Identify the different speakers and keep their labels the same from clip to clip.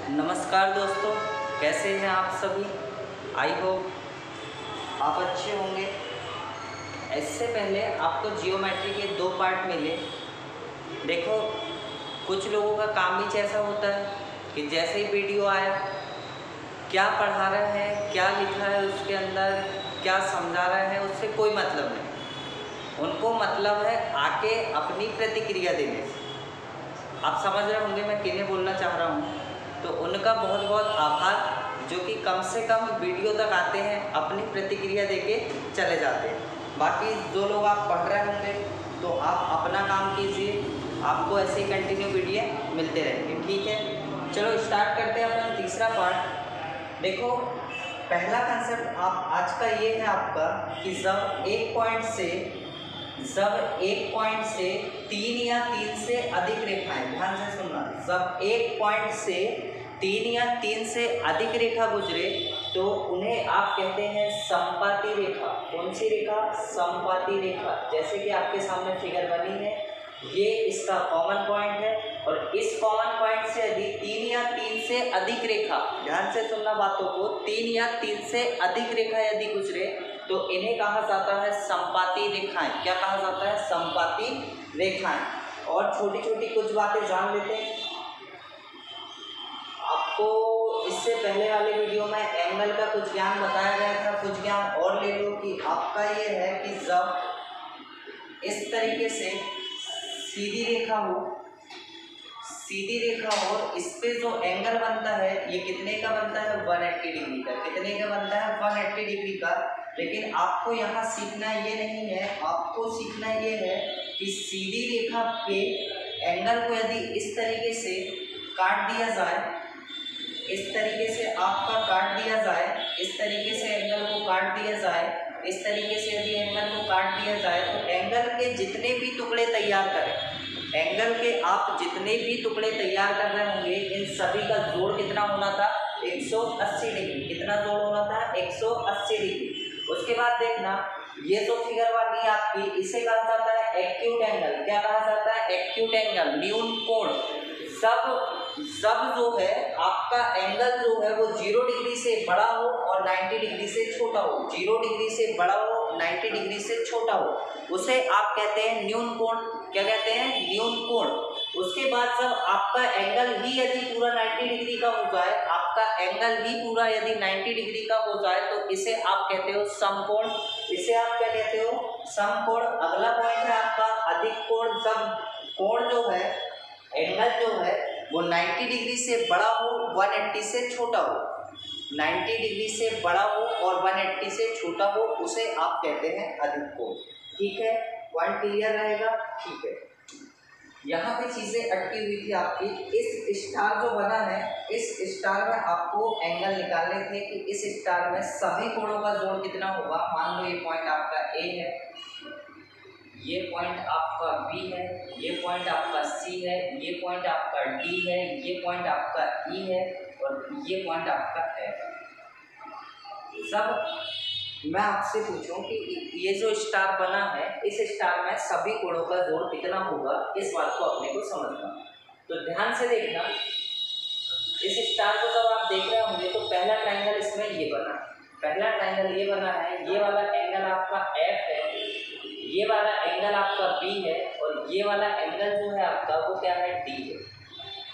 Speaker 1: नमस्कार दोस्तों, कैसे हैं आप सभी। आई होप आप अच्छे होंगे। इससे पहले आपको जियोमेट्री के 2 पार्ट मिले। देखो, कुछ लोगों का काम ही ऐसा होता है कि जैसे ही वीडियो आया, क्या पढ़ा रहा है, क्या लिखा है उसके अंदर, क्या समझा रहा है, उससे कोई मतलब नहीं। उनको मतलब है आके अपनी प्रतिक्रिया देने से। आप समझ रहे होंगे मैं किन्हें बोलना चाह रहा हूँ। तो उनका बहुत बहुत आभार, जो कि कम से कम वीडियो तक आते हैं, अपनी प्रतिक्रिया देके चले जाते हैं। बाकी जो लोग आप पढ़ रहे होंगे तो आप अपना काम कीजिए, आपको ऐसे ही कंटिन्यू वीडियो मिलते रहेंगे। ठीक है, चलो स्टार्ट करते हैं अपना तीसरा पार्ट। देखो, पहला कंसेप्ट आप आज का ये है आपका कि जब एक पॉइंट से 3 या 3 से अधिक रेखाएं, ध्यान से सुनना, जब एक पॉइंट से 3 या 3 से अधिक रेखा गुजरे तो उन्हें आप कहते हैं समपाती रेखा। कौन सी रेखा? समपाती रेखा। जैसे कि आपके सामने फिगर बनी है, ये इसका कॉमन पॉइंट है और इस कॉमन पॉइंट से यदि 3 या 3 से अधिक रेखा, ध्यान से सुनना बातों को, 3 या 3 से अधिक रेखा यदि गुजरे तो इन्हें कहा जाता है समपाती रेखाएं। क्या कहा जाता है? समपाती रेखाएं। और छोटी छोटी कुछ बातें जान लेते हैं। आपको इससे पहले वाले वीडियो में एंगल का कुछ ज्ञान बताया गया था, कुछ ज्ञान और ले लो कि आपका ये है कि जब इस तरीके से सीधी रेखा हो और इस पे जो एंगल बनता है ये कितने का बनता है? 180 डिग्री का। कितने का बनता है? 180 डिग्री का। लेकिन आपको यहाँ सीखना ये नहीं है, आपको सीखना ये है कि सीधी रेखा के एंगल को यदि इस तरीके से काट दिया जाए, इस तरीके से आपका काट दिया जाए, इस तरीके से एंगल को काट दिया जाए, इस तरीके से यदि एंगल को काट दिया जाए तो एंगल के जितने भी टुकड़े तैयार करें, एंगल के आप जितने भी टुकड़े तैयार कर रहे होंगे, इन सभी का जोड़ कितना होना था? 180 डिग्री। कितना जोड़ होना था? 180 डिग्री। उसके बाद देखना, ये जो फिगर वाली है आपकी, इसे कहा जाता है एक्यूट एंगल। क्या कहा जाता है? एक्यूट एंगल, न्यून कोण। सब जो है आपका एंगल जो है वो 0 डिग्री से बड़ा हो और 90 डिग्री से छोटा हो। 0 डिग्री से बड़ा हो, 90 डिग्री से छोटा हो, उसे आप कहते हैं न्यून कोण। क्या कहते हैं? न्यून कोण। उसके बाद जब आपका एंगल ही यदि पूरा 90 डिग्री का हो जाए, आपका एंगल ही पूरा यदि 90 डिग्री का हो जाए तो इसे आप कहते हो समकोण। इसे आप क्या कहते हो? समकोण। अगला पॉइंट है आपका अधिक कोण। जब कोण जो है, एंगल जो है वो 90 डिग्री से बड़ा हो, 180 से छोटा हो, 90 डिग्री से बड़ा हो और 180 से छोटा हो, उसे आप कहते हैं अधिक कोण। ठीक है, पॉइंट क्लियर रहेगा? ठीक है। यहाँ पे चीजें अटकी हुई थी आपकी। इस स्टार जो बना है, इस स्टार में आपको एंगल निकालने थे कि इस स्टार में सभी कोणों का जोड़ कितना होगा। मान लो ये पॉइंट आपका ए है, ये पॉइंट आपका बी है, ये पॉइंट आपका सी है, ये पॉइंट आपका डी है, ये पॉइंट आपका ई है और ये पॉइंट आपका एफ। सब मैं आपसे पूछूं कि ये जो स्टार बना है, इस स्टार में सभी कोणों का जोड़ कितना होगा, इस बात को अपने को समझना। तो ध्यान से देखना, इस स्टार को जब आप देख रहे होंगे तो पहला ट्रायंगल इसमें ये बना है, पहला ट्रायंगल ये बना है, ये वाला एंगल आपका एफ है, ये वाला एंगल आपका बी है और ये वाला एंगल जो है आपका वो क्या है? डी है।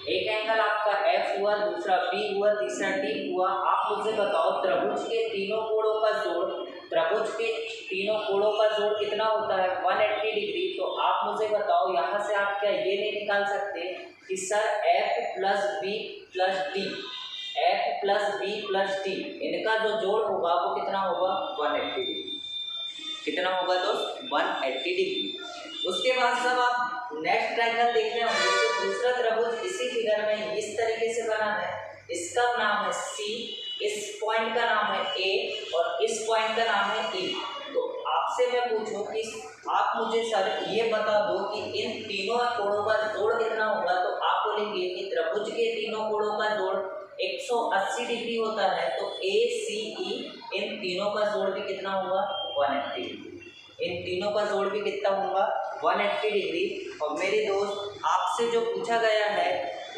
Speaker 1: एक एंगल आपका एफ हुआ, दूसरा बी हुआ, तीसरा डी हुआ। आप मुझे बताओ त्रिभुज के तीनों कोणों का जोड़, त्रिभुज के तीनों कोणों का जोड़ कितना होता है? 180 डिग्री। तो आप मुझे बताओ, यहाँ से आप क्या ये नहीं निकाल सकते कि sir F plus B plus D, F plus B plus D, इनका जो जोड़ होगा वो कितना होगा? 180 डिग्री। कितना होगा दोस्त? 180 डिग्री। उसके बाद जब आप नेक्स्ट ट्रायंगल देख रहे होंगे तो दूसरा त्रिभुज इसी फिगर में इस तरीके से बना है, इसका नाम है सी, इस पॉइंट का नाम है ए और इस पॉइंट का नाम है ई। तो आपसे मैं पूछूं कि आप मुझे सर ये बता दो कि इन तीनों कोणों का जोड़ कितना होगा, तो आप बोलेंगे कि त्रिभुज के तीनों कोणों का जोड़ 180 डिग्री होता है। तो ए सी ई, इन तीनों का जोड़ भी कितना होगा? 180 डिग्री। इन तीनों का जोड़ भी कितना होगा? 180 डिग्री। और मेरे दोस्त, आपसे जो पूछा गया है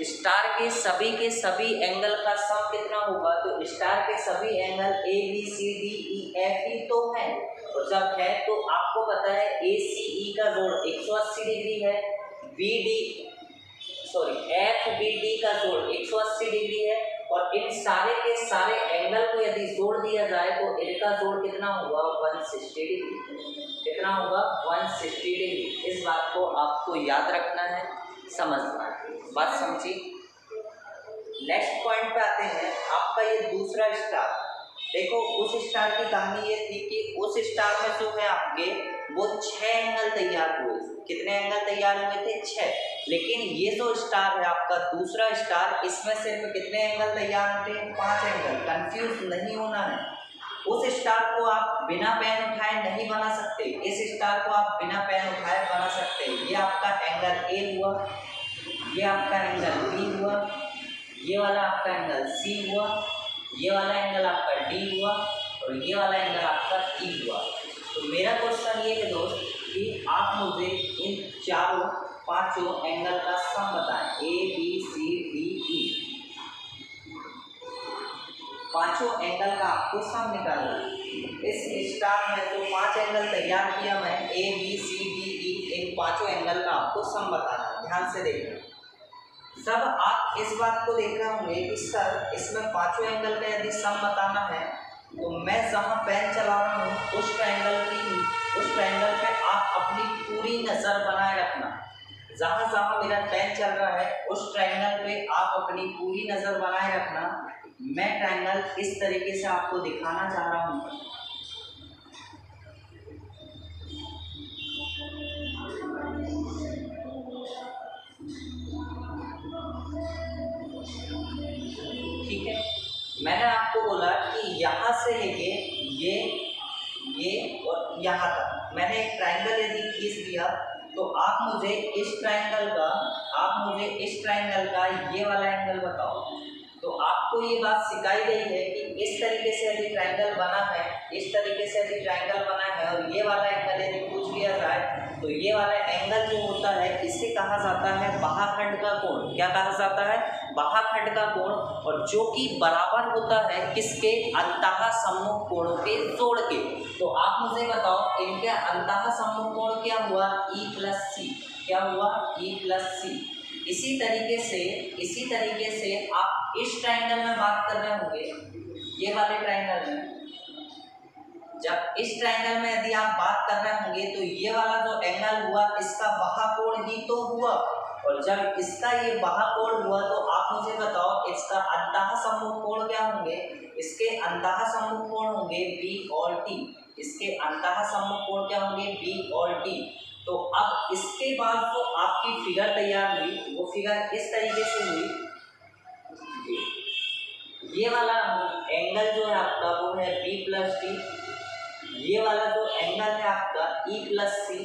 Speaker 1: स्टार के सभी एंगल का सम कितना होगा, तो स्टार के सभी angle A B C D E F ही तो है, और जब है तो आपको पता है ए सी ई का जोड़ 180 डिग्री है, एफ बी डी का जोड़ 180 डिग्री है, और इन सारे के सारे एंगल को यदि जोड़ दिया जाए तो इनका जोड़ कितना होगा 160 डिग्री। कितना होगा 160 डिग्री। इस बात को आपको याद रखना है, समझना है। बात समझी। नेक्स्ट पॉइंट पे आते हैं। आपका ये दूसरा स्टार, देखो उस स्टार की कहानी ये थी कि उस स्टार में जो है आपके वो 6 एंगल तैयार हुए। कितने एंगल तैयार हुए थे 6। लेकिन ये जो स्टार है आपका दूसरा स्टार, इसमें सिर्फ कितने एंगल तैयार होते हैं 5 एंगल। कंफ्यूज नहीं होना है। उस स्टार को आप बिना पेन उठाए नहीं बना सकते, इस स्टार को आप बिना पेन उठाए बना सकते। ये आपका एंगल ए हुआ, ये आपका एंगल बी हुआ, ये वाला आपका एंगल सी हुआ, ये वाला एंगल आपका डी हुआ, और ये वाला एंगल आपका ई हुआ। तो मेरा क्वेश्चन ये है दोस्त कि आप मुझे इन चारों 5 एंगल का सम बताएं, A B C D E. 5 angle का आपको सम निकालना है। इस स्टार में जो 5 एंगल तैयार किया मैं, A B C D E, इन 5 एंगल का आपको सम बताना है। ध्यान से देखना। सब आप इस बात को देख रहे होंगे कि सर इसमें 5 एंगल का यदि सम बताना है तो मैं जहाँ पेन चला रहा हूँ उस ट्रायंगल पे आप अपनी पूरी नज़र बनाए रखना। जहाँ जहाँ मेरा पेन चल रहा है उस ट्रायंगल पे आप अपनी पूरी नज़र बनाए रखना। मैं ट्रायंगल इस तरीके से आपको दिखाना चाह रहा हूँ। ठीक है, मैंने आपको बोला कि यहाँ से लेके ये और यहाँ तक मैंने एक ट्रायंगल यदि खींच दिया तो आप मुझे इस ट्रायंगल का ये वाला एंगल बताओ। तो आपको ये बात सिखाई गई है कि इस तरीके से यदि ट्रायंगल बना है, इस तरीके से यदि ट्रायंगल बना है और ये वाला एंगल यदि पूछ लिया जाए तो ये वाला एंगल जो होता है इसे कहा जाता है बाहाखंड का कोण। क्या कहा जाता है? बाहाखंड का कोण, और जो कि बराबर होता है किसके? अंतः सम्मुख कोणों के जोड़ के। तो आप मुझे बताओ इनके अंतः सम्मुख कोण क्या हुआ? E + C। क्या हुआ? E + C। इसी तरीके से आप इस ट्रायंगल में बात कर रहे होंगे, ये वाले ट्रायंगल में। जब इस ट्रायंगल में यदि आप बात कर रहे होंगे तो ये वाला जो एंगल हुआ इसका बाहाकोण ही तो हुआ, और जब इसका ये बाहाकोण हुआ तो आप मुझे बताओ इसका अंतः सम्मुख कोण क्या होंगे? इसके अंतः सम्मुख कोण होंगे B और T। इसके अंतः सम्मुख कोण क्या होंगे? B और T। तो अब इसके बाद जो आपकी फिगर तैयार हुई वो फिगर इस तरीके से हुई। ये वाला एंगल जो है आपका वो है B + T, ये वाला जो एंगल है आपका E + C,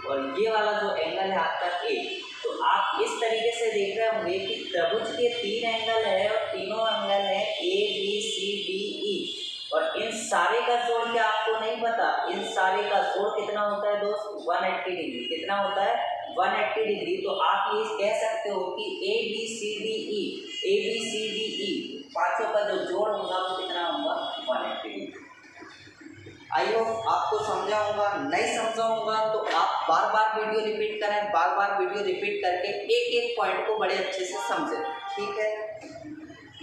Speaker 1: और ये वाला जो एंगल है आपका A। तो आप इस तरीके से देख रहे होंगे कि त्रिभुज के 3 एंगल है और तीनों एंगल है A B C D E, और इन सारे का जोड़ क्या आपको नहीं पता? इन सारे का जोड़ कितना होता है दोस्त? 180 डिग्री। कितना होता है? 180 डिग्री। तो आप ये कह सकते हो कि A B C D E पांचों का जो जोड़ होगा वो कितना होगा? 180 डिग्री। आई होप आपको समझा होगा। नहीं समझा होगा तो आप बार बार वीडियो रिपीट करें, बार बार वीडियो रिपीट करके एक एक पॉइंट को बड़े अच्छे से समझें। ठीक है,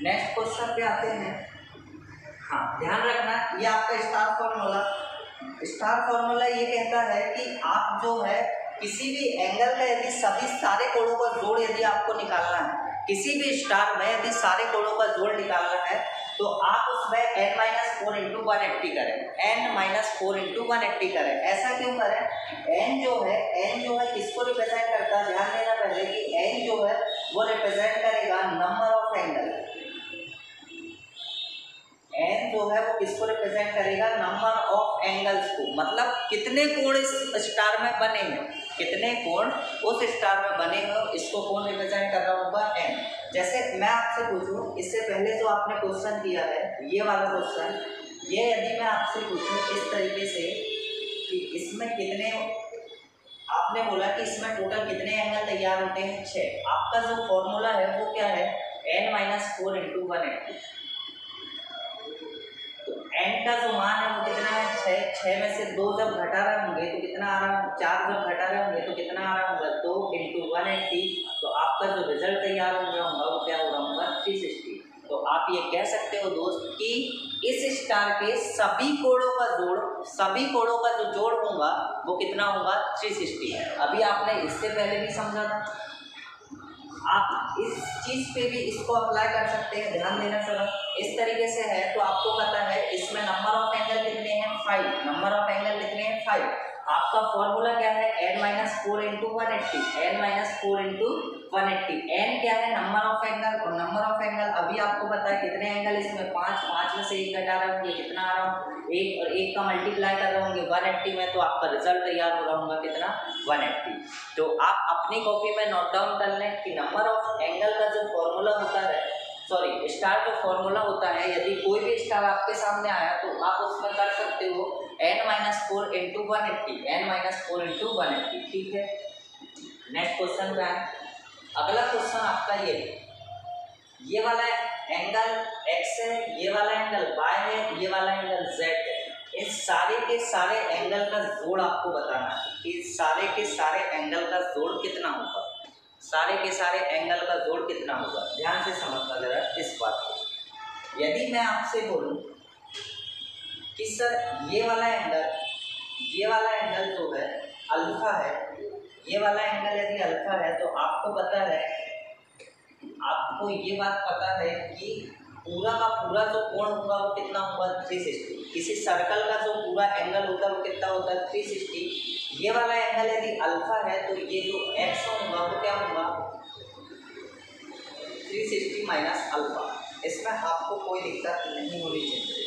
Speaker 1: नेक्स्ट क्वेश्चन पे आते हैं। हाँ, ध्यान रखना ये आपका स्टार फॉर्मूला ये कहता है कि आप जो है किसी भी एंगल का यदि सभी सारे कोणों का जोड़ यदि आपको निकालना है, किसी भी स्टार में यदि सारे कोणों का जोड़ निकालना है तो आप उसमें n-4 × 180 करें। n-4 × 180 करें। ऐसा क्यों करें? n जो है किसको रिप्रेजेंट करता है? ध्यान देना पहले कि n जो है वो रिप्रेजेंट करेगा नंबर ऑफ एंगल। n जो है वो किसको रिप्रेजेंट करेगा? नंबर ऑफ एंगल्स को। मतलब कितने कोण इस स्टार में बने हैं, कितने कोण उस स्टार में बने हैं, इसको कौन रिप्रेजेंट कर रहा होगा? n। जैसे मैं आपसे पूछूं, इससे पहले जो आपने क्वेश्चन किया है ये वाला क्वेश्चन, ये यदि मैं आपसे पूछूं इस तरीके से कि इसमें कितने आपने बोला कि इसमें टोटल कितने एंगल तैयार होते हैं, 6। आपका जो फॉर्मूला है वो क्या है, n-4 × 180। तो n का जो मान है वो कितना है, 6। 6 में से 2 जब घटा रहे होंगे तो कितना आ रहा है, 4 जब घटा रहे होंगे तो कितना आ रहा होगा, 2 × 180। तो आपका जो रिजल्ट तैयार हो रहा होगा वो क्या हो रहा होगा, 360। तो आप ये कह सकते हो दोस्त कि इस स्टार के सभी कोणों का जो जोड़ होगा वो कितना होगा, 360। अभी आपने इससे पहले भी समझा था, आप इस चीज़ पे भी इसको अप्लाई कर सकते हैं। ध्यान देना सर, इस तरीके से है तो आपको पता है इसमें नंबर ऑफ एंगल कितने हैं, 5। नंबर ऑफ एंगल कितने हैं, 5। आपका फॉर्मूला क्या है, n-4 × 180। n-4 × 180। n क्या है, नंबर ऑफ एंगल, और नंबर ऑफ एंगल अभी आपको पता है कितने एंगल इसमें, 5। 5 में से 1 घटा रहे होंगे, कितना आ रहा हूँ, 1, और 1 का मल्टीप्लाई कर रहे होंगे 180 में, तो आपका रिजल्ट तैयार हो रहा होगा कितना, 180। तो आप अपनी कॉपी में नोट डाउन कर लें कि नंबर ऑफ एंगल का जो फॉर्मूला होता है, सॉरी स्टार जो फॉर्मूला होता है, यदि कोई भी स्टार आपके सामने आया तो आप उसमें कर सकते हो n-4 × 180। n-4 × 180, ठीक है। नेक्स्ट क्वेश्चन क्या है, अगला क्वेश्चन आपका ये वाला एंगल x है, ये वाला एंगल y है, ये वाला एंगल z है। इन सारे के सारे एंगल का जोड़ आपको बताना है कि सारे के सारे एंगल का जोड़ कितना होगा, सारे के सारे एंगल का जोड़ कितना होगा। ध्यान से समझना जरा इस बात को। यदि मैं आपसे बोलूं कि सर ये वाला एंगल जो है अल्फा है, ये वाला एंगल यदि अल्फा है तो आपको पता है, आपको ये बात पता है कि पूरा का पूरा जो कोण होगा वो कितना होगा, 360। किसी सर्कल का जो पूरा एंगल होता है वो कितना होता है, 360। ये वाला एंगल यदि अल्फा है तो ये जो x होगा वो क्या होगा, 360 माइनस अल्फा। इसमें आपको कोई दिक्कत नहीं होनी चाहिए,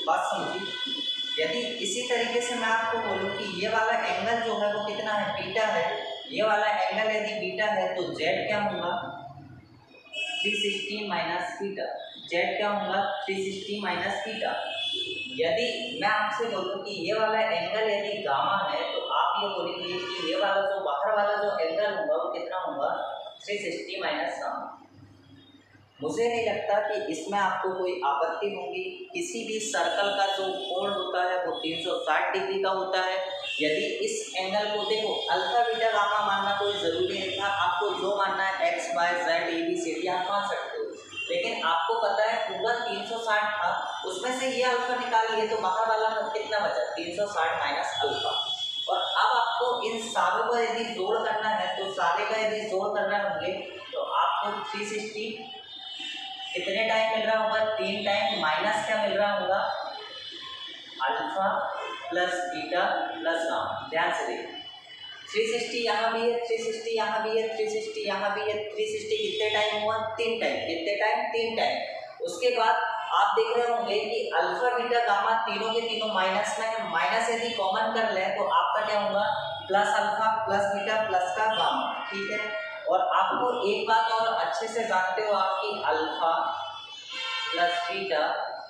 Speaker 1: बात समझी। यदि इसी तरीके से मैं आपको बोलूँ कि ये वाला एंगल जो है वो कितना है, बीटा है, ये वाला एंगल यदि बीटा है तो z क्या होगा, 360 माइनस थीटा। z क्या होगा, 360 माइनस थीटा। यदि मैं आपसे बोलूं कि ये वाला एंगल यदि गामा है तो आप ये बोलेंगे कि ये वाला जो बाहर वाला जो एंगल होगा वो कितना होगा, 360 माइनस गामा। मुझे नहीं लगता कि इसमें आपको कोई आपत्ति होगी। किसी भी सर्कल का जो कोण होता है वो 360 डिग्री का होता है। यदि इस एंगल को देखो, अल्फा बीटा गामा मानना कोई ज़रूरी नहीं था, आपको जो मानना है x y z a b c d आप मान सकते हो, लेकिन आपको पता है पूरा 360 था, उसमें से ये अल्फा निकाल लिए तो बाहर वाला कितना बचा, 360 माइनस अल्फा। और अब आपको इन सारों का यदि जोड़ करना है तो सारे का यदि जोड़ करना होंगे तो आपको 360 कितने टाइम मिल रहा होगा, 3 टाइम, माइनस क्या मिल रहा होगा, alpha plus beta plus gamma. ध्यान से देखिए, 360 यहाँ भी है, 360 यहाँ भी है, 360 यहाँ भी है, 360 कितने टाइम हुआ, 3 टाइम। कितने टाइम, 3 टाइम। उसके बाद आप देख रहे होंगे कि अल्फा बीटा गामा तीनों के तीनों माइनस में है, माइनस यदि कॉमन कर ले तो आपका क्या होगा, plus alpha plus beta plus का गामा, ठीक है। और आपको एक बात और अच्छे से जानते हो आप कि alpha plus beta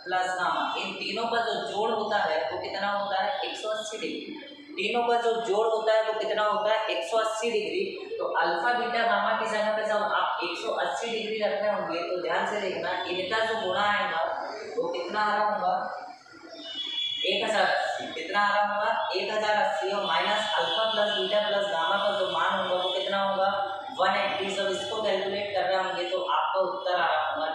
Speaker 1: plus gamma, इन तीनों का जो जोड़ होता है वो कितना होता है, 180 डिग्री। तीनों का जो जोड़ होता है वो कितना होता है, 180 डिग्री। तो अल्फा बीटा गामा की जगह पे जब आप 180 डिग्री रखने होंगे तो ध्यान से देखना, इनका जो गुणा आएगा वो कितना आ रहा होगा, 1080। कितना आ रहा होगा, 1080। और minus alpha plus beta plus gamma का जो मान होगा वो कितना होगा, 180। जब इसको कैलकुलेट कर रहे होंगे तो आपका उत्तर आ रहा होगा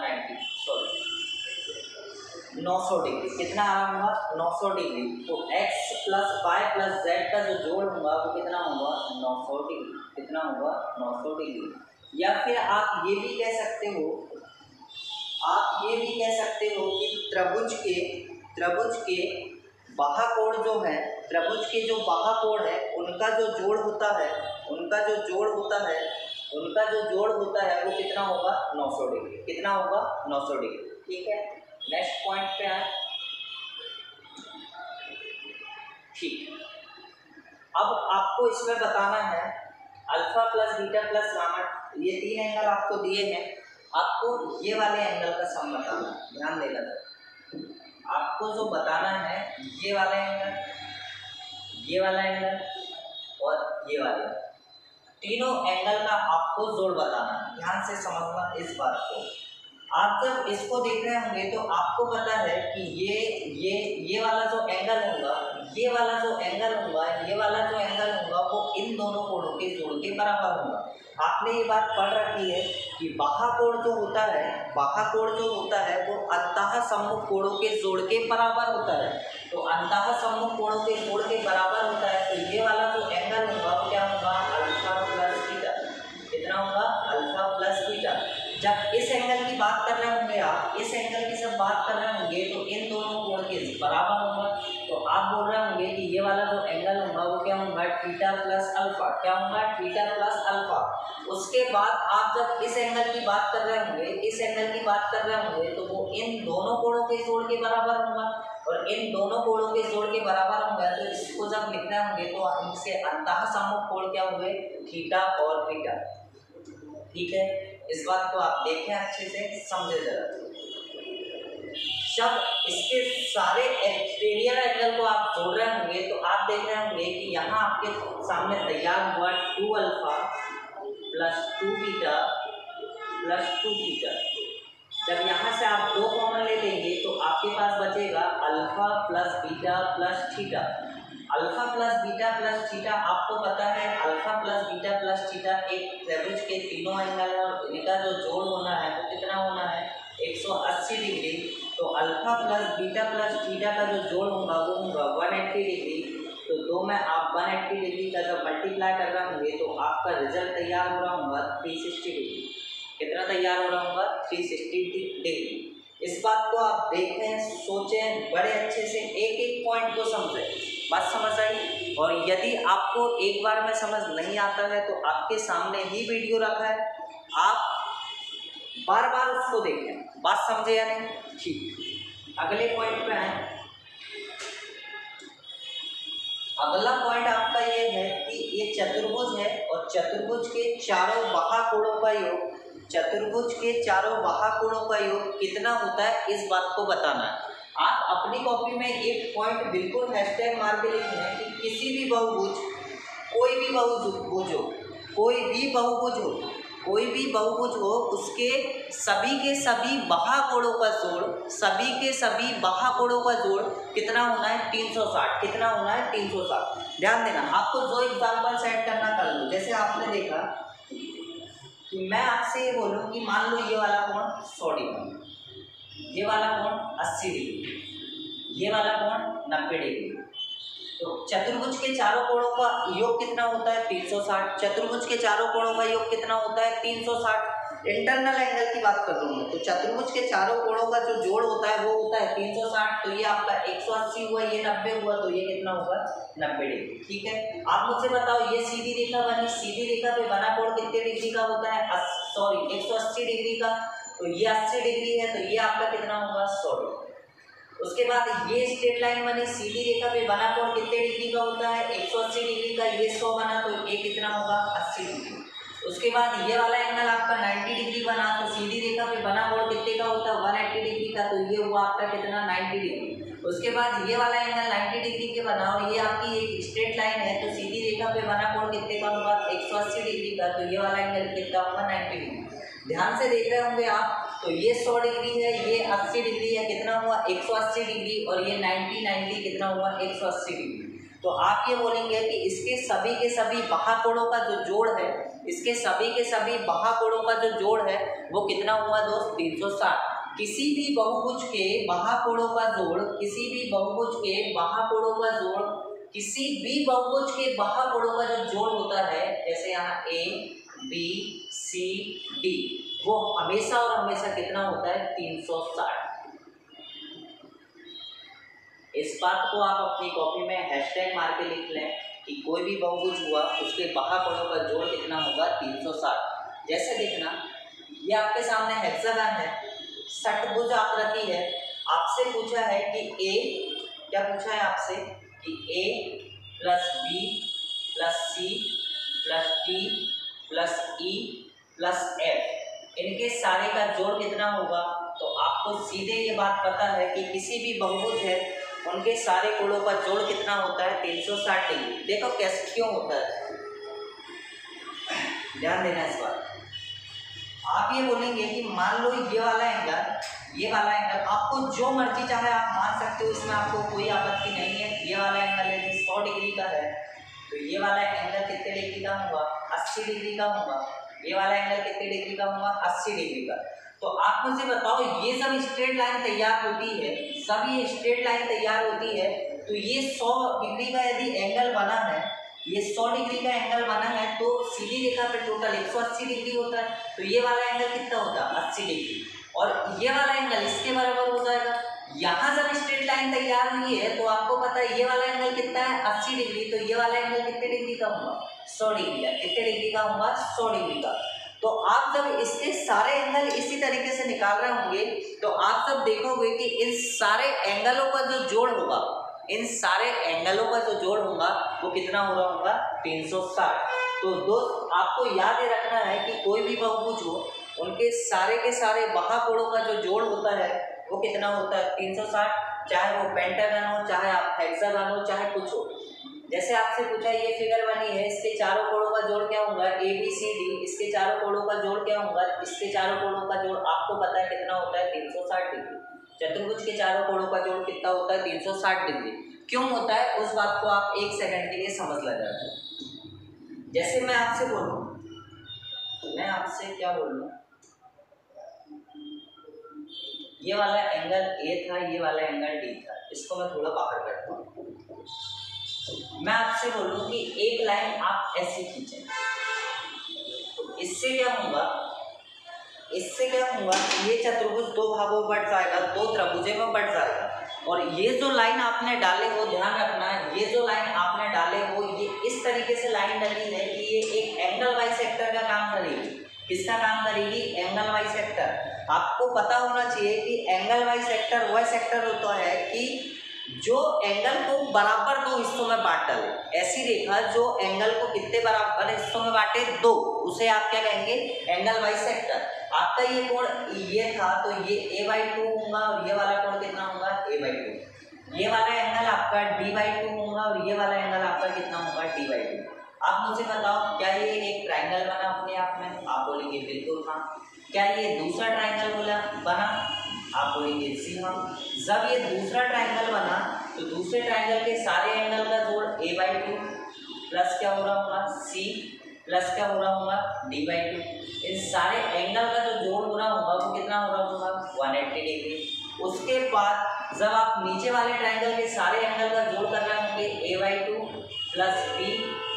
Speaker 1: 900 डिग्री। कितना आ रहा होगा, 900 डिग्री। तो x plus Y plus Z का जो जोड़ होगा वो कितना होगा, 900 डिग्री। कितना होगा, 900 डिग्री। या फिर आप ये भी कह सकते हो, कि त्रिभुज के बाहुकोण जो है, त्रिभुज के जो बाहुकोण है उनका जो जोड़ होता है वो कितना होगा, 900 डिग्री। कितना होगा, 900 डिग्री। ठीक है, नेक्स्ट पॉइंट पे आए। ठीक, अब आपको इसमें बताना है alpha plus beta plus gamma, ये 3 एंगल आपको दिए हैं, आपको ये वाले एंगल का सम बताना है। ध्यान देना, आपको जो बताना है ये वाला एंगल और ये वाले, तीनों एंगल का आपको जोड़ बताना। ध्यान से समझना इस बात को। आप जब इसको देख रहे होंगे तो आपको पता है कि ये वाला जो एंगल होगा, ये वाला जो एंगल होगा, ये वाला जो एंगल होगा वो इन दोनों कोणों के जोड़ के बराबर होगा। आपने ये बात पढ़ रखी है कि बाह्यकोण जो होता है, बाह्यकोण जो होता है वो अंतः सम्मुख कोणों के जोड़ के बराबर होता है। तो अंतः सम्मुख कोणों के जोड़ के बराबर होता है, तो ये वाला जो एंगल होगा वो क्या होगा, अल्फा प्लस बीटा। कितना होगा, अल्फा प्लस बीटा। जब इस एंगल की बात कर रहे होंगे आप, इस एंगल की सब बात कर रहे होंगे तो इन दोनों कोण के बराबर होगा। तो आप बोल रहे होंगे कि ये वाला जो एंगल होगा वो क्या होगा, थीटा प्लस अल्फा। क्या होगा, थीटा प्लस अल्फा। उसके बाद आप जब इस एंगल की बात कर रहे होंगे, इस एंगल की बात कर रहे होंगे तो वो इन दोनों कोणों के जोड़ के बराबर होगा, और इन दोनों कोणों के जोड़ के बराबर होगा। तो इसको जब लिखना होंगे तो इनसे अंतः सम्मुख कोण क्या होंगे, थीटा और बीटा। ठीक है, इस बात को आप देखें, अच्छे से समझे जरा। जब इसके सारे एक्सटीरियर एंगल को आप जोड़ रहे होंगे तो आप देख रहे होंगे कि यहाँ आपके सामने तैयार हुआ 2 alpha plus 2 beta plus 2 theta. जब यहाँ से आप 2 कॉमन ले लेंगे तो आपके पास बचेगा alpha plus beta plus theta. Alpha plus beta plus theta आपको पता है, alpha plus beta plus theta एक त्रिभुज के तीनों एंगल है और इनका जो जोड़ होना है वो कितना होना है, 180 डिग्री। तो alpha plus beta plus theta का जो जोड़ होगा वो होगा 180 डिग्री। तो दो में आप 180 डिग्री का जब मल्टीप्लाई कर रहे होंगे तो आपका रिजल्ट तैयार हो रहा होगा 360 डिग्री। कितना तैयार हो रहा होगा, 360 डिग्री। इस बात को आप देखें, सोचें बड़े अच्छे से, एक एक पॉइंट को समझें। बात समझ आई? और यदि आपको एक बार में समझ नहीं आता है तो आपके सामने ही वीडियो रखा है, आप बार बार उसको देखें। बात समझे या नहीं? ठीक, अगले पॉइंट पे आए। अगला पॉइंट आपका ये है कि ये चतुर्भुज है और चतुर्भुज के चारों बाह्यकोणों का योग, चतुर्भुज के चारों बाह्यकोणों का योग कितना होता है, इस बात को बताना है। आप अपनी कॉपी में एक पॉइंट बिल्कुल हैशटैग मार के लिखना है कि किसी भी बहुभुज, कोई भी बहुभुज हो, कोई भी बहुभुज हो, कोई भी बहुभुज हो, उसके सभी के सभी बाह्यकोणों का जोड़, सभी के सभी बाह्यकोणों का जोड़ कितना होना है, 360। कितना होना है, 360। ध्यान देना, आपको जो एग्जाम्पल सेट करना कर लो। जैसे आपने देखा कि मैं आपसे ये बोलूँ कि मान लो ये वाला कोण 100 डिग्री, ये वाला कोण 80 डिग्री, ये वाला कोण 90 डिग्री। तो चतुर्भुज के चारों कोणों का योग कितना होता है, 360। चतुर्भुज के चारों कोणों का योग कितना होता है, 360। इंटरनल एंगल की बात कर रहा हूँ, तो चतुर्भुज के चारों कोणों का जो जोड़ होता है वो होता है 360। तो ये आपका 180 हुआ, ये 90 हुआ, तो ये कितना होगा, 90 डिग्री। ठीक है, आप मुझसे बताओ, ये सीधी रेखा बनी, सीधी रेखा पे बना कोण कितने डिग्री का होता है, सॉरी 180 डिग्री का। तो ये 80 डिग्री है, तो ये आपका कितना होगा, 100 डिग्री। उसके बाद ये स्ट्रेट लाइन बनी, सीधी रेखा पे बना कोण कितने डिग्री का होता है, 180 डिग्री का। ये 100 बना तो ये कितना होगा, 80 डिग्री। उसके बाद ये वाला एंगल आपका 90 डिग्री बना, तो सीधी रेखा पे बना कोण कितने का होता है, 180 डिग्री का। तो ये हुआ आपका कितना, 90 डिग्री। उसके बाद ये वाला एंगल 90 डिग्री के बना और ये आपकी एक स्ट्रेट लाइन है, तो सीधी रेखा पे बना कोण कितने का होगा, 180 डिग्री का। तो ये वाला एंगल कितना होगा, 90 डिग्री। ध्यान से देख रहे होंगे आप, तो ये 100 डिग्री है, ये 80 डिग्री है, कितना हुआ, 180 डिग्री। और ये 90 कितना हुआ, 180 डिग्री। तो आप ये बोलेंगे कि इसके सभी के सभी बाह्यकोणों का जो जोड़ है, इसके सभी के सभी बाह्यकोणों का जो जोड़ है वो कितना हुआ दोस्त, 360। किसी भी बहुभुज के बाह्यकोणों का जोड़, किसी भी बहुभुज के बाह्यकोणों का जोड़, किसी भी बहुभुज के बाह्यकोणों का जो जोड़ होता है, जैसे यहाँ A B C D, वो हमेशा और हमेशा कितना होता है, 360। इस बात को आप अपनी कॉपी में हैशटैग मार के लिख लें कि कोई भी बहुभुज हुआ उसके बाह्यकोणों का जोड़ कितना होगा, 360। जैसे देखना, ये आपके सामने हेक्सागन है, षटभुज आकृति है। आपसे पूछा है कि A, क्या पूछा है आपसे कि A plus B plus C plus D plus E plus F, इनके सारे का जोड़ कितना होगा। तो आपको सीधे ये बात पता है कि किसी भी बहुभुज है उनके सारे कोणों का जोड़ कितना होता है 360 डिग्री। देखो कैसे क्यों होता है, ध्यान देना इस बात। आप ये बोलेंगे कि मान लो ये वाला एंगल आपको जो मर्जी चाहे आप मान सकते हो, इसमें आपको कोई आपत्ति नहीं है। ये वाला एंगल यदि 100 डिग्री का है तो ये वाला एंगल कितने डिग्री का होगा 80 डिग्री का होगा। ये वाला एंगल कितने डिग्री का होगा 80 डिग्री का। तो आप मुझे बताओ ये जब स्ट्रेट लाइन तैयार होती है, सब ये स्ट्रेट लाइन तैयार होती है, तो ये 100 डिग्री का यदि एंगल बना है, ये 100 डिग्री का एंगल बना है, तो सीधी रेखा पे टोटल 180 डिग्री होता है। तो ये वाला एंगल कितना होता है 80 डिग्री, और ये वाला एंगल इसके बराबर हो जाएगा। यहाँ जब स्ट्रेट लाइन तैयार हुई है तो आपको पता है ये वाला एंगल कितना है 80 डिग्री, तो ये वाला एंगल कितने डिग्री का होगा 100 डिग्री का। कितने डिग्री का होगा 100 डिग्री का। तो आप जब इसके सारे एंगल इसी तरीके से निकाल रहे होंगे तो आप सब देखोगे कि इन सारे एंगलों का जो जोड़ होगा, इन सारे एंगलों का जो जोड़ होगा वो कितना हो रहा होगा 360। तो दोस्त आपको याद ये रखना है कि कोई भी बहुभुज हो, उनके सारे के सारे बाहुकोणों का जो जोड़ होता है वो कितना होता है 360। चाहे वो पेंटागन हो, चाहे आप हेक्सागन हो, चाहे कुछ हो। जैसे आपसे पूछा ये फिगर बनी है, इसके चारों कोणों का जोड़ क्या होगा ABCD, इसके चारों कोणों का जोड़ क्या होगा, इसके चारों कोणों का जोड़ आपको पता है कितना होता है 360 डिग्री। चतुर्भुज के चारों कोणों का जोड़ कितना होता है 360 डिग्री। क्यों होता है उस बात को आप एक सेकंड के लिए समझ ला जाए। जैसे मैं आपसे बोलूं, मैं आपसे क्या बोलूं, ये वाला एंगल A था, ये वाला एंगल D था, इसको मैं थोड़ा बाहर करता हूँ। मैं आपसे बोलूं कि एक लाइन आप ऐसे खींचें, तो इससे क्या होगा, इससे क्या होगा, ये चतुर्भुज दो भागों में बट जाएगा, दो त्रिभुजों में बट जाएगा। और ये जो लाइन आपने डाले हो, ध्यान रखना है, ये जो लाइन आपने डाले हो ये इस तरीके से लाइन डली है कि ये एक एंगल बाइसेक्टर का काम करेगी। किसका काम करेगी? Angle bisector. आपको पता होना चाहिए कि एंगल बाइसेक्टर वह सेक्टर होता है कि जो एंगल को बराबर दो हिस्सों में बांट डाले। ऐसी रेखा जो एंगल को कितने बराबर हिस्सों में बांटे? दो, उसे आप क्या कहेंगे? Angle bisector. आपका ये कोण ये था तो ये a/2 होगा, और ये वाला कोण कितना होगा a/2। ये वाला एंगल आपका d/2 होगा, और ये वाला एंगल आपका कितना होगा d/2। आप मुझे बताओ क्या ये एक ट्राइंगल बना अपने आप में? आप बोलेंगे बिल्कुल हाँ। क्या ये दूसरा ट्राइंगल बना? आप बोलेंगे जी हाँ। जब ये दूसरा ट्राइंगल बना तो दूसरे ट्राइंगल के सारे एंगल का जोड़ a/2 प्लस क्या हो रहा होगा c प्लस क्या हो रहा होगा d/2। इन सारे एंगल का जो जोड़ हो रहा होगा वो कितना हो रहा होगा 180 डिग्री। उसके बाद जब आप नीचे वाले ट्राइंगल के सारे एंगल का जोड़ कर रहे होंगे a/2 प्लस b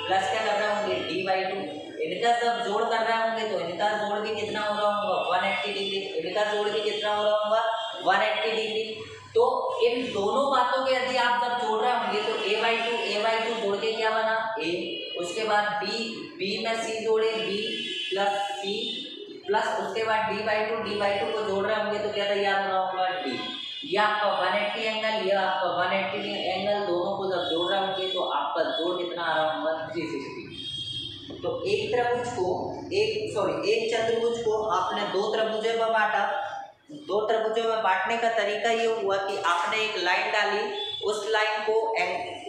Speaker 1: प्लस क्या कर रहे होंगे d/2, इनका जब जोड़ कर रहे होंगे तो इनका जोड़ भी कितना हो रहा होगा 180 डिग्री, इनका जोड़ भी कितना हो रहा होगा 180 डिग्री। तो इन दोनों बातों के यदि आप जब जोड़ रहे होंगे तो a/2 जोड़ के क्या बना a, उसके बाद b में c जोड़े b प्लस c प्लस उसके बाद d/2 को जोड़ रहे होंगे तो क्या तैयार हो रहा होगा d। ये आपका 180 एंगल, ये आपका 180 एंगल, दोनों को जब जोड़ रहे होंगे तो आपका जोड़ कितना आ रहा होगा 360। तो एक चतुर्भुज को आपने दो त्रिभुजों में बांटा। दो त्रिभुजों में बांटने का तरीका ये हुआ कि आपने एक लाइन डाली,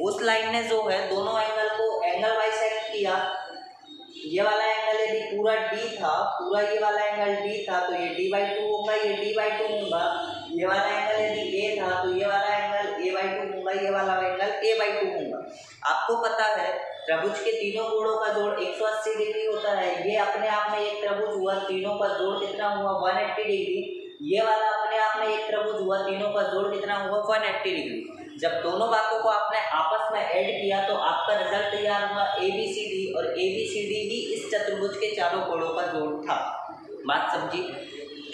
Speaker 1: उस लाइन ने जो है दोनों एंगल को एंगल बाइसेक्ट किया। ये वाला एंगल यदि पूरा d था, पूरा ये वाला एंगल d था तो ये d/2 होगा, ये d/2 होगा। ये वाला एंगल यदि a था तो ये वाला एंगल a/2 होगा, ये वाला एंगल a/2 होगा। आपको पता है त्रिभुज के तीनों कोणों का जोड़ 180 डिग्री होता है। ये अपने आप में एक त्रिभुज हुआ, तीनों का जोड़ कितना हुआ 180 डिग्री। ये वाला अपने आप में एक त्रिभुज हुआ, तीनों का जोड़ कितना हुआ 180 डिग्री। जब दोनों बातों को आपने आपस में ऐड किया तो आपका रिजल्ट तैयार हुआ ABCD, और ABCD ही इस चतुर्भुज के चारों कोणों का जोड़ था। बात समझी?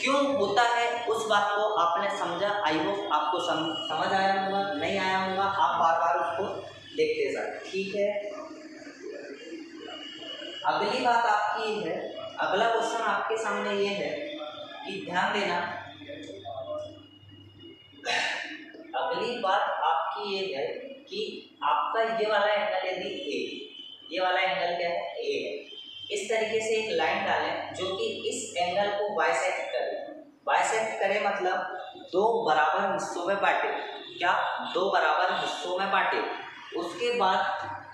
Speaker 1: क्यों होता है उस बात को आपने समझा। आई होप आपको समझ आया होगा, नहीं आया होगा आप बार बार उसको देखते जाए, ठीक है। अगली बात आपकी ये है, अगला क्वेश्चन आपके सामने ये है कि ध्यान देना। अगली बात आपकी ये है कि आपका ये वाला एंगल यदि A, ये वाला एंगल क्या है A है, इस तरीके से एक लाइन डालें जो कि इस एंगल को बाइसेक्ट करे। बाइसेक्ट करे मतलब दो बराबर हिस्सों में बांटे। क्या? दो बराबर हिस्सों में बांटे। उसके बाद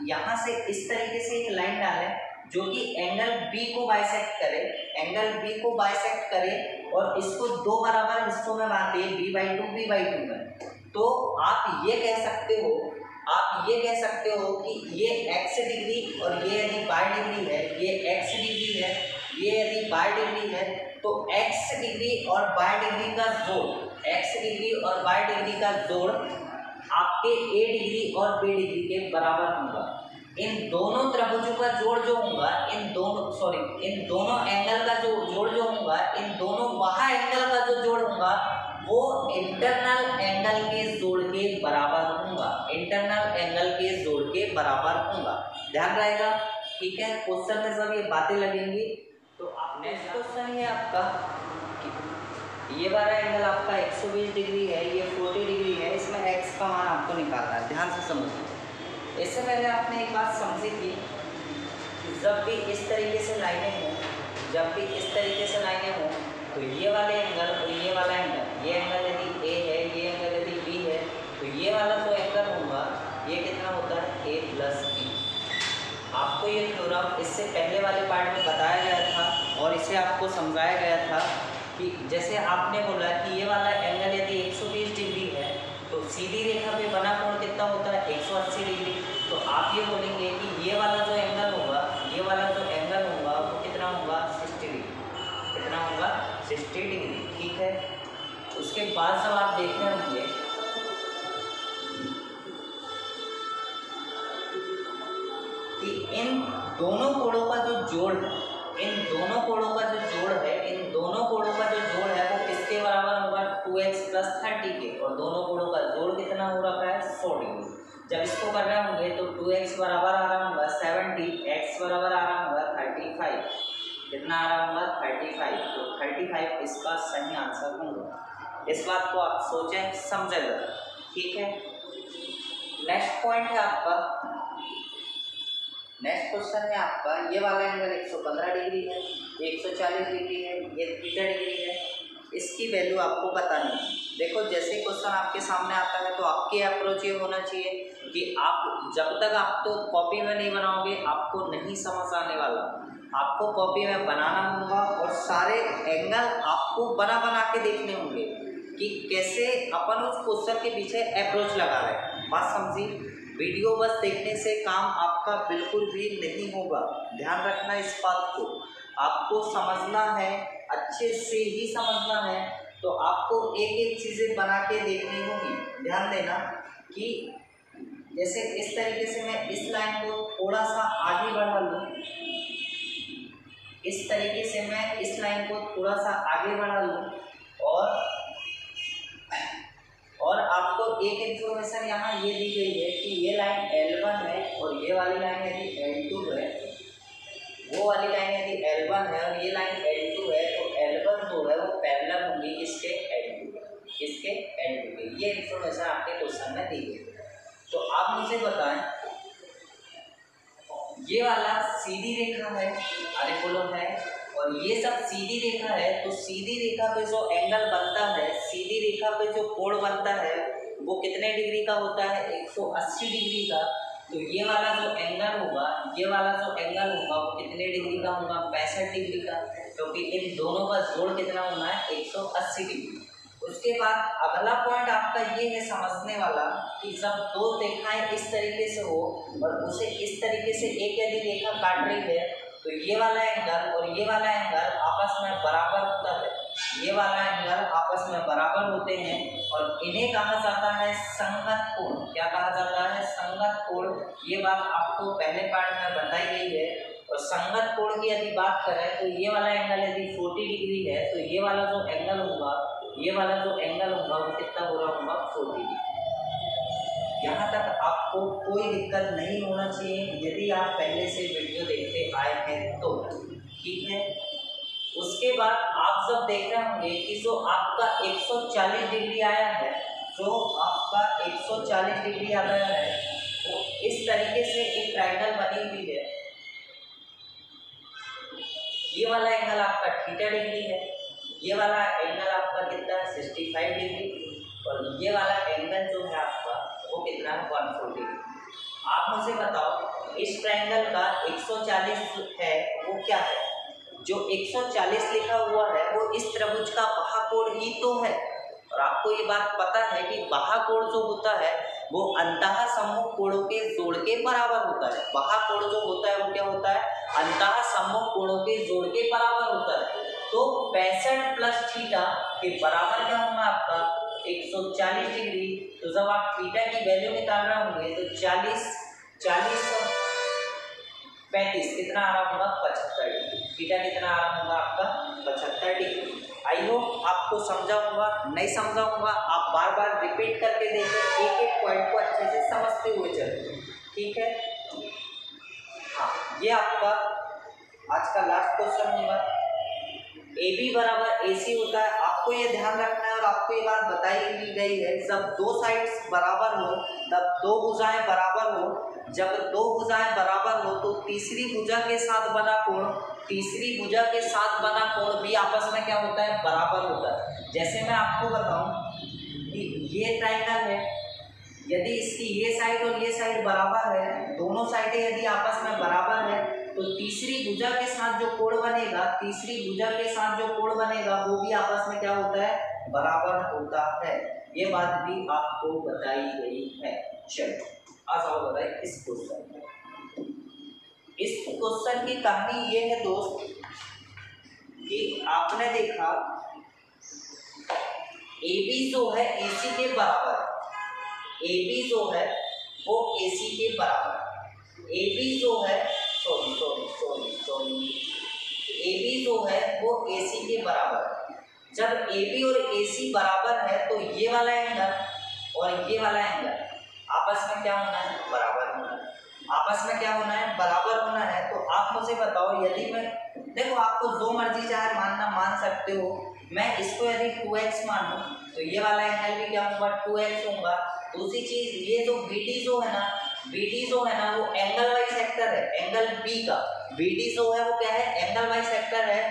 Speaker 1: यहाँ से इस तरीके से एक लाइन डालें जो कि एंगल बी को बाइसेक्ट करे, एंगल बी को बाइसेक्ट करे और इसको दो बराबर हिस्सों में बांटे, b/2 b/2 में। तो आप ये कह सकते हो कि ये x डिग्री और ये यदि y डिग्री है, ये x डिग्री है, ये यदि y डिग्री है, तो x डिग्री और y डिग्री का जोड़, x डिग्री और y डिग्री का जोड़ आपके a डिग्री और b डिग्री के बराबर होगा। इन दोनों त्रिभुजों का जोड़ जो होगा, इन दोनों एंगल का जो जोड़ जो होगा, इन दोनों वहाँ एंगल का जो जोड़ होगा वो इंटरनल एंगल के जोड़ के बराबर होगा, इंटरनल एंगल के जोड़ के बराबर होगा। ध्यान रहेगा, ठीक है। क्वेश्चन में सब ये बातें लगेंगी। तो आप नेक्स्ट क्वेश्चन है आपका, ये वाला एंगल आपका 120 डिग्री है, ये 40 डिग्री है, इसमें x का मान आपको निकालना है। ध्यान से समझिए। इससे पहले आपने एक बात समझी थी कि जब भी इस तरीके से लाइनें हों, तो ये वाले एंगल और ये वाला एंगल, ये एंगल यदि a है, ये एंगल यदि b है, तो ये वाला जो एंगल होगा ये कितना होता है a + b। आपको ये थ्योरम इससे पहले वाले पार्ट में बताया गया था और इसे आपको समझाया गया था कि जैसे आपने बोला कि ये वाला एंगल यदि 120 डिग्री है तो सीधी रेखा पे बना कोण कितना होता है 180 डिग्री। तो आप ये बोलेंगे कि ये वाला जो एंगल होगा, वो कितना होगा 60 डिग्री। कितना होगा 60 डिग्री, ठीक है। उसके बाद जब आप देख रहे होंगे कि इन दोनों कोणों का जो जोड़ है, वो किसके बराबर होगा 2x + 30 के, और दोनों कोणों का जोड़ कितना हो रखा है 100 डिग्री। जब इसको कर रहे होंगे तो 2x बराबर आ रहा होगा 70, x बराबर आ रहा होगा 35। कितना आ रहा होगा 35। तो 35 इसका सही आंसर होगा। इस बात को आप सोचें, समझें जरा, ठीक है। नेक्स्ट पॉइंट है आपका, नेक्स्ट क्वेश्चन है आपका, ये वाला एंगल 115 डिग्री है, 140 डिग्री है, ये 30 डिग्री है। इसकी वैल्यू आपको बतानी है। देखो, जैसे क्वेश्चन आपके सामने आता है तो आपकी अप्रोच ये होना चाहिए कि आप जब तक आप तो कॉपी में नहीं बनाओगे आपको नहीं समझ आने वाला। आपको कॉपी में बनाना होगा और सारे एंगल आपको बना के देखने होंगे कि कैसे अपन उस क्वेश्चन के पीछे अप्रोच लगा रहे हैं। बात समझी? वीडियो बस देखने से काम आपका बिल्कुल भी नहीं होगा। ध्यान रखना इस बात को, आपको समझना है, अच्छे से ही समझना है। तो आपको एक एक चीज़ें बना के देखनी होगी। ध्यान देना कि जैसे इस तरीके से मैं इस लाइन को थोड़ा सा आगे बढ़ा लूँ, इस तरीके से मैं इस लाइन को थोड़ा सा आगे बढ़ा लूँ और आपको एक इन्फॉर्मेशन यहाँ ये दी गई है कि ये लाइन L1 है और ये वाली लाइन यदि L2 है, वो वाली लाइन यदि L1 है और ये लाइन L2 है, तो L1 जो है वो पैरेलल होंगी किसके L2 के। ये इन्फॉर्मेशन आपके क्वेश्चन में दी गई है। तो आप मुझे बताएं, ये वाला सीधी रेखा है, अरे बोलो है, और ये सब सीधी रेखा है। तो सीधी रेखा पे जो एंगल बनता है, सीधी रेखा पे जो कोण बनता है वो कितने डिग्री का होता है 180 डिग्री का। तो ये वाला जो एंगल होगा, वो कितने डिग्री का होगा 65 डिग्री का, क्योंकि इन दोनों का जोड़ कितना होना है 180 डिग्री। उसके बाद अगला पॉइंट आपका ये है समझने वाला कि जब दो रेखाएं इस तरीके से हो और उसे इस तरीके से एक यदि रेखा काट रही है तो ये वाला एंगल और ये वाला एंगल आपस में बराबर होता है। ये वाला एंगल आपस में बराबर होते हैं और इन्हें कहा जाता है संगत कोण। क्या कहा जाता है? संगत कोण। ये बात आपको पहले पार्ट में बताई गई है। और संगत कोण की यदि बात करें तो ये वाला एंगल यदि 40 डिग्री है तो ये वाला जो एंगल होगा, वो कितना हो रहा होगा 40 डिग्री। यहाँ तक आपको कोई दिक्कत नहीं होना चाहिए यदि आप पहले से वीडियो देखते आए हैं तो, ठीक है। उसके बाद आप जब देख रहे होंगे कि जो आपका 140 डिग्री आया है, वो इस तरीके से एक ट्रायंगल बनी हुई है। ये वाला एंगल आपका 30 डिग्री है, ये वाला एंगल आपका कितना है 65 डिग्री, और ये वाला एंगल जो है आपका वो कितना है 140। आप मुझे बताओ इस ट्रायंगल का 140 है वो क्या है? जो 140 लिखा हुआ है वो इस त्रिभुज का बाहुकोण ही तो है। और आपको ये बात पता है कि बाहुकोण जो होता है वो अंतः सम्मुख कोणों के जोड़ के बराबर होता है। बाहुकोण जो होता है वो क्या होता है? अंतः सम्मुख कोणों के जोड़ के बराबर होता है। तो 65 प्लस थीटा के बराबर क्या होगा आपका 140 डिग्री। तो जब आप थीटा की वैल्यू निकाल रहे होंगे तो 40 35 कितना आ रहा होगा 75 डिग्री। थीटा कितना आ रहा होगा आपका 75 डिग्री। आई होप आपको समझा होगा, नहीं समझा होगा आप बार बार रिपीट करके देखें, एक एक पॉइंट को अच्छे से समझते हुए चलें, ठीक है। हाँ, ये आपका आज का लास्ट क्वेश्चन होगा। AB बराबर AC होता है, आपको ये ध्यान रखना है और आपको ये बात बताई भी गई है, जब दो साइड्स बराबर हो तब दो भुजाएं बराबर हो, जब दो भुजाएं बराबर हो तो तीसरी भुजा के साथ बना कोण, तीसरी भुजा के साथ बना कोण भी आपस में क्या होता है? बराबर होता है। जैसे मैं आपको बताऊं कि ये ट्रायंगल है, यदि इसकी ये साइड और ये साइड बराबर है, दोनों साइडें यदि आपस में बराबर है तो तीसरी भुजा के साथ जो कोण बनेगा, तीसरी भुजा के साथ जो कोण बनेगा वो भी आपस में क्या होता है? बराबर होता है। ये बात भी आपको बताई गई है। चलो आज आओ बताइए इस क्वेश्चन। इस क्वेश्चन की कहानी ये है दोस्त कि आपने देखा AB जो है AC के बराबर, AB जो है वो AC के बराबर, AB जो है AB जो है वो AC के बराबर। जब AB और AC बराबर है तो ये वाला एंगल और ये वाला एंगल आपस में क्या होना है? बराबर होना है। आपस में क्या होना है? बराबर होना है। तो आप मुझे बताओ, यदि मैं देखो आपको जो मर्जी चाहे मानना मान सकते हो, मैं इसको यदि 2x मानूं तो ये वाला एंगल भी क्या होगा? 2x होगा। दूसरी चीज ये जो BD जो है ना, BD जो है ना वो एंगल वाइज सेक्टर है, एंगल B का। BD जो है वो क्या है? एंगल वाइज सेक्टर है,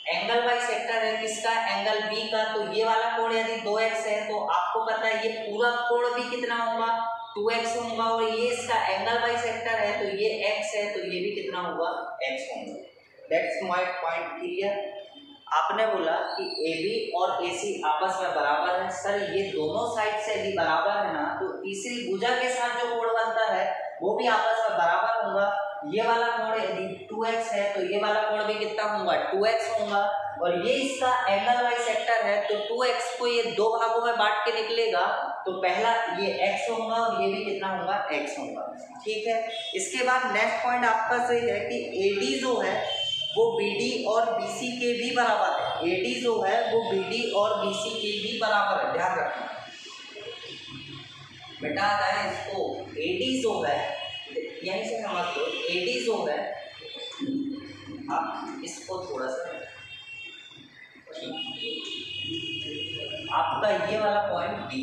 Speaker 1: एंगल वाइज सेक्टर है किसका? एंगल B का। तो ये वाला कोण यदि 2x है तो आपको पता है ये पूरा कोण भी कितना होगा? 2x होगा। और ये इसका एंगल वाइज सेक्टर है तो ये x है, तो ये भी कितना होगा? x होगा। That's my point clear. आपने बोला कि AB और AC आपस में बराबर है। सर ये दोनों साइड से यदि बराबर है ना तो तीसरी भुजा के साथ जो कोण बनता है वो भी आपस में बराबर होगा। ये वाला कोण यदि 2x है तो ये वाला कोण भी कितना होगा? 2x होगा। और ये इसका एंगल वाइज सेक्टर है तो 2x को ये दो भागों में बांट के निकलेगा तो पहला ये x होगा और ये भी कितना होगा? x होगा, ठीक है। इसके बाद नेक्स्ट पॉइंट आपका सही है कि AD जो है वो BD और BC के भी बराबर है। AD जो है वो BD और BC के भी बराबर है, ध्यान रखना बेटा। आता है इसको AD जो है, यहीं से समझ लो, AD जो है, आप इसको थोड़ा सा आपका ये वाला पॉइंट B,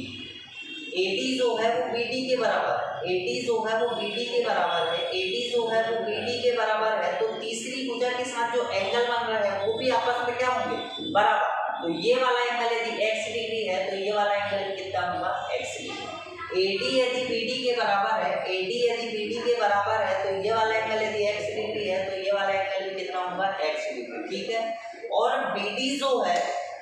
Speaker 1: AD जो है वो BD के बराबर है, AD जो है वो BD के बराबर है, AD जो है वो BD के बराबर है। तो तीसरी भुजा के साथ जो एंगल बन रहा है वो भी आपस में क्या होंगे? बराबर। तो ये वाला एंगल यदि x डिग्री है तो ये वाला एंगल कितना होगा? x degree. AD यदि BD के बराबर है, AD यदि BD के बराबर है तो ये वाला एंगल यदि x डिग्री है तो ये वाला एंगल भी कितना होगा? x डिग्री, ठीक है। और BD जो है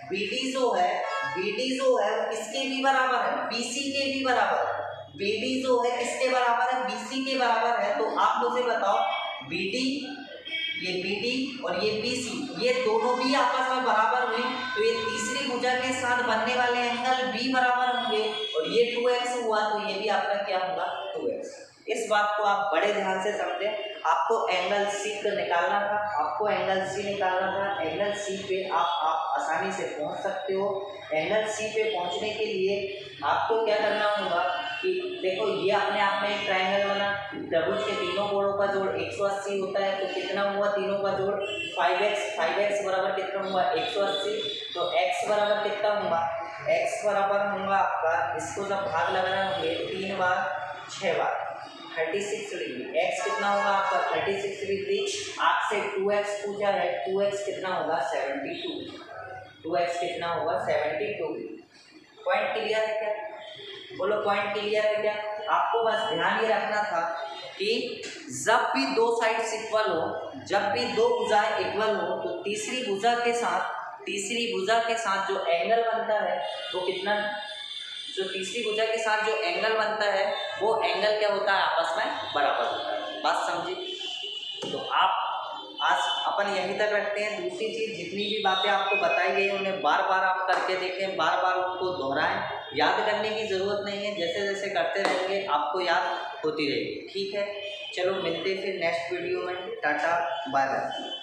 Speaker 1: BD जो है वो किसके भी बराबर है? BC के भी बराबर है। BD जो है किसके बराबर है? BC के बराबर है। तो आप मुझे बताओ BD, ये BD और ये BC, ये दोनों भी आपस में बराबर हुई तो ये तीसरी भुजा के साथ बनने वाले एंगल भी बराबर होंगे। और ये 2x हुआ तो ये भी आपका क्या होगा? 2x। इस बात को आप बड़े ध्यान से समझें। आपको एंगल C को निकालना था, आपको एंगल C निकालना था। एंगल C पे आप आसानी से पहुंच सकते हो। एंगल C पे पहुंचने के लिए आपको क्या करना होगा कि देखो ये अपने आप में एक ट्रायंगल बना, त्रिभुज के तीनों कोणों का जोड़ 180 होता है। तो कितना हुआ तीनों का जोड़? 5x बराबर कितना हुआ? 180। तो x बराबर कितना होगा? x बराबर होगा आपका, इसको जब भाग लगाना होंगे 3 बार 6 बार 36 डिग्री। x कितना होगा आपका? 36 डिग्री। आपसे 2x पूछा है, 2x कितना होगा? 72। 2x कितना होगा 72। पॉइंट क्लियर है क्या? बोलो पॉइंट क्लियर है क्या? आपको बस ध्यान ये रखना था कि जब भी दो साइड्स इक्वल हो, जब भी दो भुजाएं इक्वल हो, तो तीसरी भुजा के साथ जो एंगल बनता है वो कितना, जो तीसरी भुजा के साथ जो एंगल बनता है वो एंगल क्या होता है, आपस में बराबर होता है। बात समझी? तो आप आज अपन यहीं तक रखते हैं। दूसरी चीज़, जितनी भी बातें आपको बताई गई उन्हें बार बार आप करके देखें, बार बार उनको दोहराएं। याद करने की ज़रूरत नहीं है, जैसे जैसे करते रहेंगे आपको याद होती रहेगी। ठीक है, चलो मिलते फिर नेक्स्ट वीडियो में। Tata bye bye.